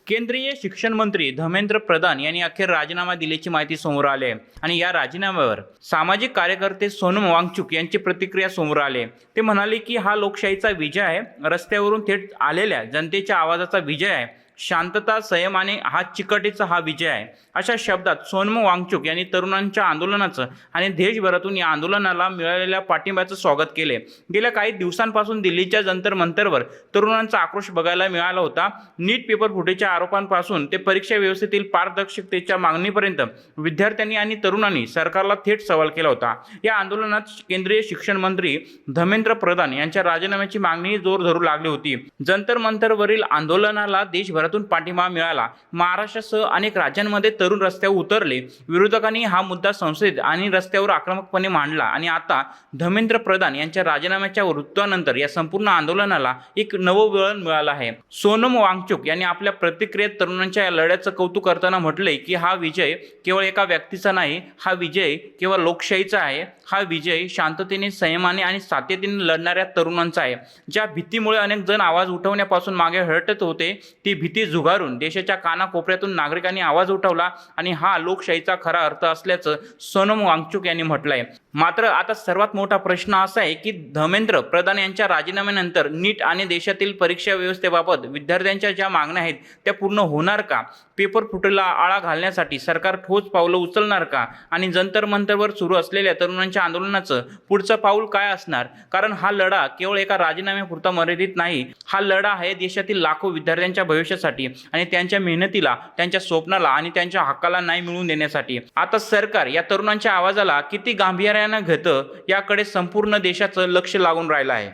केंद्रीय शिक्षण मंत्री धर्मेंद्र प्रधान यांनी अखेर राजीनामा दिल्याची माहिती समोर आली आहे आणि या राजीनाम्यावर सामाजिक कार्यकर्ते सोनम वांगचुक यांची प्रतिक्रिया समोर आली आहे। ते म्हणाले की हा लोकशाहीचा विजय आहे, रस्त्यावरून थेट आलेल्या जनतेच्या आवाजाचा विजय आहे, शांतता संयम आणि चिकटीचा हा विजय आहे। अशा शब्दात सोनम वांगचुक यांनी तरुणांच्या आंदोलनाचं आणि देशभरातून या आंदोलनाला मिळालेल्या पाठिंब्याचं स्वागत केले। गेल्या काही दिवसांपासून दिल्लीच्या जंतर मंतरवर तरुणांचा आक्रोश बघायला मिळाला होता। नीट पेपर फुटीच्या आरोपांपासून ते परीक्षा व्यवस्थेतील पारदर्शकतेच्या मागणीपर्यंत विद्यार्थ्यांनी आणि तरुणांनी सरकारला थेट सवाल केला होता। या आंदोलनात केंद्रीय शिक्षण मंत्री धर्मेंद्र प्रधान यांच्या राजीनाम्याची मागणी जोर धरू लागली होती। जंतर मंतरवरील आंदोलनाला देशभरातून पाठिंबा मिळाला। महाराष्ट्रासह अनेक राज्यांमध्ये तरुण रस्त्यावर उतरले। विरोधकांनी हा मुद्दा संसदेत आणि रस्त्यावर आक्रमकपणे मांडला आणि आता धर्मेंद्र प्रधान यांच्या राजीनाम्याच्या वृत्तानंतर या संपूर्ण आंदोलनाला एक नवं वळण मिळालं आहे। सोनम वांगचुक यांनी आपल्या प्रतिक्रियेत तरुणांच्या या लढ्याचं कौतुक करताना म्हटलंय की हा विजय केवळ एका व्यक्तीचा नाही, हा विजय केवळ लोकशाहीचा आहे। हा विजय शांततेने, संयमाने आणि सातत्यतेने लढणाऱ्या तरुणांचा आहे। ज्या भीतीमुळे अनेक जण आवाज उठवण्यापासून मागे हटत होते, ती भीती झुगारून देशाच्या कानाकोपऱ्यातून नागरिकांनी आवाज उठवला आणि हा लोकशाहीचा खरा अर्थ असल्याचं सोनम वांगचुक यांनी म्हटलंय। मात्र आता सर्वात मोठा प्रश्न असा आहे की धर्मेंद्र प्रधान यांच्या राजीनाम्यानंतर नीट आणि देशातील परीक्षा व्यवस्थेबाबत विद्यार्थ्यांच्या ज्या मागण्या आहेत त्या पूर्ण होणार का? पेपर फुटीला आळा घालण्यासाठी सरकार ठोस पावलं उचलणार का? आणि जंतर मंतरवर सुरू असलेल्या तरुणांच्या आंदोलनाचं पुढचं पाऊल काय असणार? कारण हा लढा केवळ एका राजीनाम्यापुरता मर्यादित नाही, हा लढा आहे देशातील लाखो विद्यार्थ्यांच्या भविष्यासाठी आणि त्यांच्या मेहनतीला, त्यांच्या स्वप्नाला आणि त्यांच्या हक्काला न्याय मिळवून देण्यासाठी। आता सरकार या तरुणांच्या आवाजाला किती गांभीर्याने घेतं याकडे संपूर्ण देशाचं लक्ष लागून राहिलं आहे।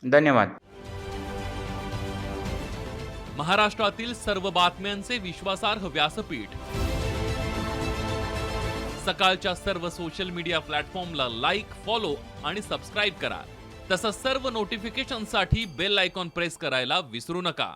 धन्यवाद। महाराष्ट्रातील सर्व बातम्यांचे विश्वासार्ह व्यासपीठ, सकाळच्या सर्व सोशल मीडिया प्लॅटफॉर्मला लाईक, फॉलो आणि सबस्क्राईब करा। तसंच सर्व नोटिफिकेशनसाठी बेल आयकॉन प्रेस करायला विसरू नका।